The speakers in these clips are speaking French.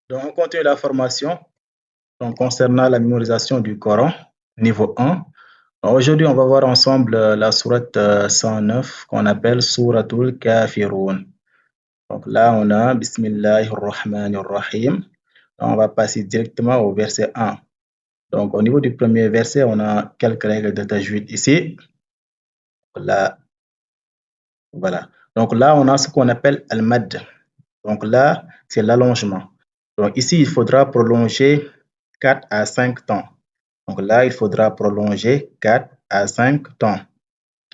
Donc, on continue la formation concernant la mémorisation du Coran, niveau 1. Aujourd'hui, on va voir ensemble la sourate 109 qu'on appelle Suratul Kafirun. Donc là, on a Bismillahir Rahmanir Rahim. On va passer directement au verset 1. Donc, au niveau du premier verset, on a quelques règles de tajwid ici. Là, voilà. Donc là, on a ce qu'on appelle al-mad. Donc là, c'est l'allongement. Donc ici, il faudra prolonger 4 à 5 temps. Donc là, il faudra prolonger 4 à 5 temps.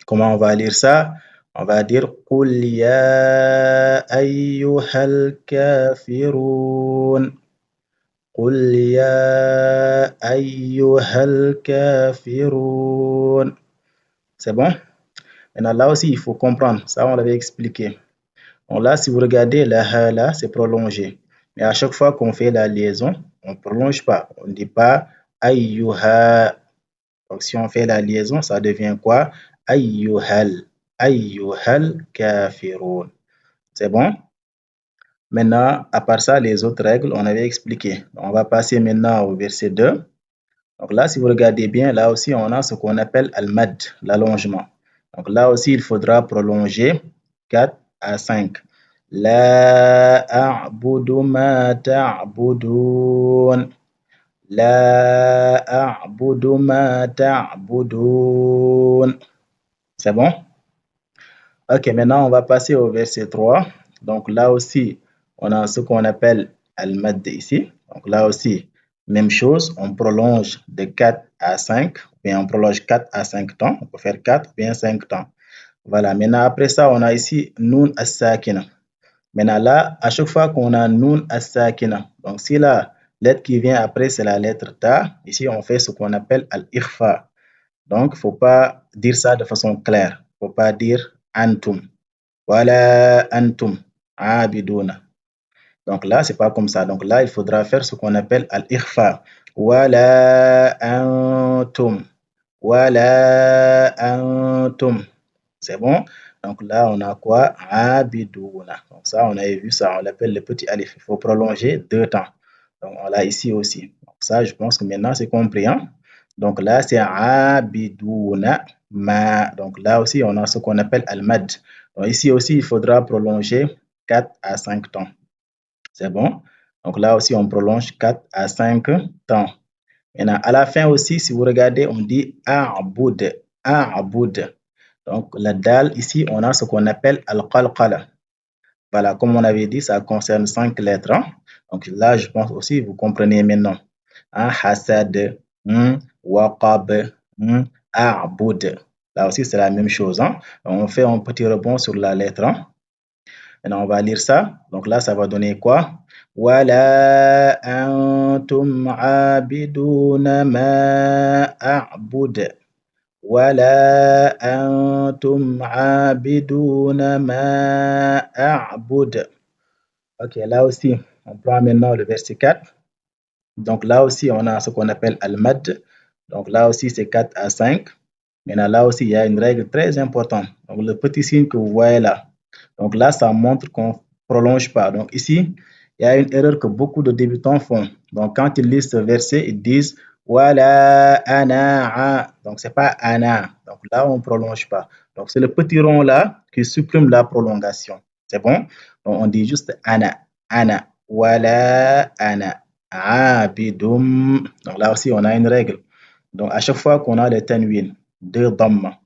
Comment on va lire ça? On va dire قُلْ يَا أَيُّهَا الْكَافِرُونَ قُلْ يَا أَيُّهَا الْكَافِرُونَ. C'est bon? Maintenant, là aussi, il faut comprendre. Ça, on l'avait expliqué. Donc là, si vous regardez, la ha là, c'est prolongé. Mais à chaque fois qu'on fait la liaison, on ne prolonge pas. On ne dit pas ayyuha. Donc si on fait la liaison, ça devient quoi? Ayyuhal. Ayyuhal kafirun. C'est bon? Maintenant, à part ça, les autres règles, on avait expliqué. Donc, on va passer maintenant au verset 2. Donc là, si vous regardez bien, là aussi, on a ce qu'on appelle al-mad, l'allongement. Donc là aussi, il faudra prolonger 4 à 5. La a'budu ma ta'budun. La a'budu ma ta'budun. C'est bon? Ok, maintenant on va passer au verset 3. Donc là aussi, on a ce qu'on appelle al-mad ici. Donc là aussi, même chose, on prolonge de 4 à 5, ou bien on prolonge 4 à 5 temps. On peut faire 4 ou bien 5 temps. Voilà, maintenant après ça, on a ici Nun as-sakina. Maintenant là, à chaque fois qu'on a Nun as-sakina, donc si la lettre qui vient après, c'est la lettre Ta, ici on fait ce qu'on appelle al-ikhfa. Donc, il ne faut pas dire ça de façon claire. Il ne faut pas dire antum. Voilà antum abiduna. Donc là, c'est pas comme ça. Donc là, il faudra faire ce qu'on appelle al-ikhfa. Voilà antum. Voilà antum. C'est bon? Donc là, on a quoi? Abiduna. Donc ça, on avait vu ça. On l'appelle le petit alif. Il faut prolonger 2 temps. Donc on l'a ici aussi. Donc ça, je pense que maintenant, c'est compris. Hein? Donc là, c'est abiduna ma. Donc là aussi, on a ce qu'on appelle al-mad. Donc ici aussi, il faudra prolonger 4 à 5 temps. C'est bon? Donc là aussi, on prolonge 4 à 5 temps. Maintenant, à la fin aussi, si vous regardez, on dit a'bud. A'bud. Donc, la dalle, ici, on a ce qu'on appelle al-qalqala. Voilà, comme on avait dit, ça concerne 5 lettres. Hein? Donc là, je pense aussi, vous comprenez maintenant. Hein? Hasad, waqab, a'bud. Là aussi, c'est la même chose. Hein? On fait un petit rebond sur la lettre. Hein? Maintenant, on va lire ça. Donc là, ça va donner quoi? Wala antum abiduna ma a'bud. Wala antum abiduna ma a'bud. Ok, là aussi, on prend maintenant le verset 4. Donc là aussi, on a ce qu'on appelle al-mad. Donc là aussi, c'est 4 à 5. Maintenant, là aussi, il y a une règle très importante. Donc le petit signe que vous voyez là. Donc là, ça montre qu'on ne prolonge pas. Donc ici, il y a une erreur que beaucoup de débutants font. Donc quand ils lisent ce verset, ils disent Wala ana. Donc c'est pas ana. Donc là, on ne prolonge pas. Donc c'est le petit rond là qui supprime la prolongation. C'est bon? Donc on dit juste ana. Ana. Wala ana. Abidum. Donc là aussi, on a une règle. Donc à chaque fois qu'on a le tanwin, deux dhamma.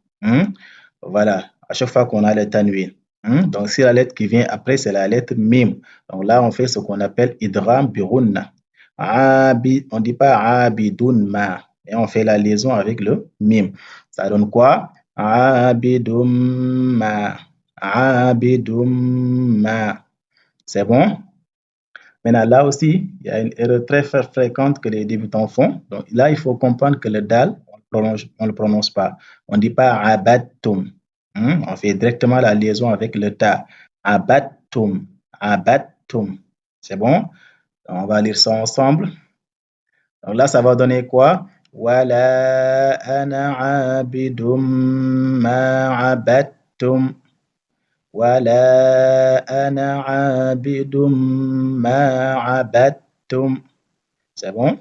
Voilà, à chaque fois qu'on a le tanwin. Donc si la lettre qui vient après, c'est la lettre mim. Donc là, on fait ce qu'on appelle idgham birunna. On ne dit pas abidun ma. Et on fait la liaison avec le mim. Ça donne quoi? Abidum ma. Abidum ma. C'est bon? Maintenant, là aussi, il y a une erreur très fréquente que les débutants font. Donc là, il faut comprendre que le dal, on ne le prononce pas. On ne dit pas abattum. On fait directement la liaison avec le ta. Abattum. Abattum. C'est bon? On va lire ça ensemble. Donc là, ça va donner quoi? Wala ana abidum ma abattum. ولا أنا عابد ما عبدتم. عبدتم. C'est bon?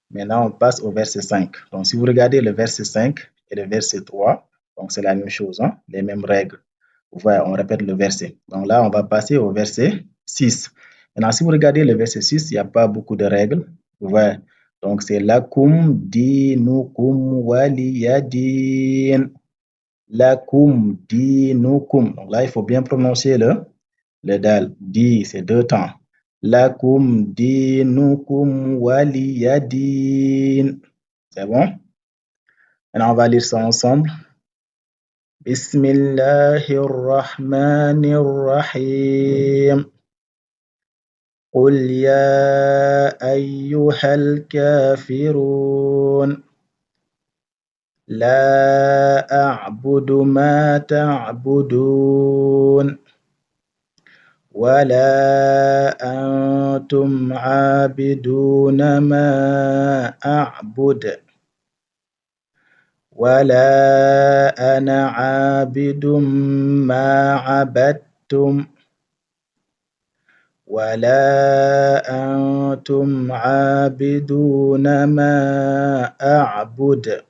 Maintenant, on passe au verset 5. Donc, si vous regardez le verset 5 et le verset 3, donc c'est la même chose, hein, les mêmes règles. Vous voyez, on répète le verset. Donc là, on va passer au verset 6. Maintenant, si vous regardez le verset 6, il n'y a pas beaucoup de règles. Vous voyez, donc c'est lakum dinukum waliyadin. Lakum dinukum. Donc là, il faut bien prononcer le dal. Di, c'est deux temps. Lakum dinukum waliyadin. C'est bon? Maintenant, on va lire ça ensemble. Bismillahirrahmanirrahim. قل يا أيها الكافرون لا أعبد ما تعبدون ولا أنتم عابدون ما أعبد ولا أنا عابد ما عبدتم ولا أنتم عابدون ما أعبد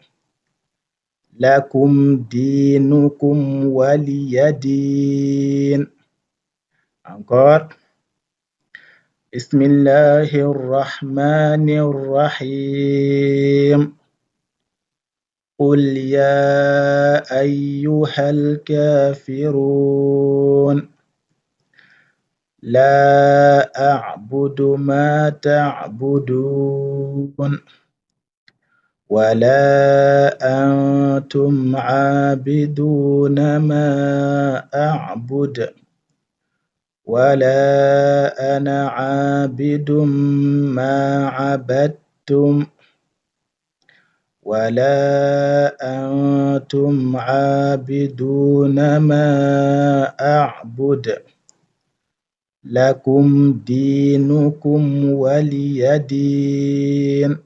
لكم دينكم ولي دين. Encore. بسم الله الرحمن الرحيم. قل يا أيها الكافرون لا أعبد ما تعبدون ولا أنتم عابدون ما أعبد ولا أنا عابد ما عبدتم ولا أنتم عابدون ما أعبد لكم دينكم ولي دين.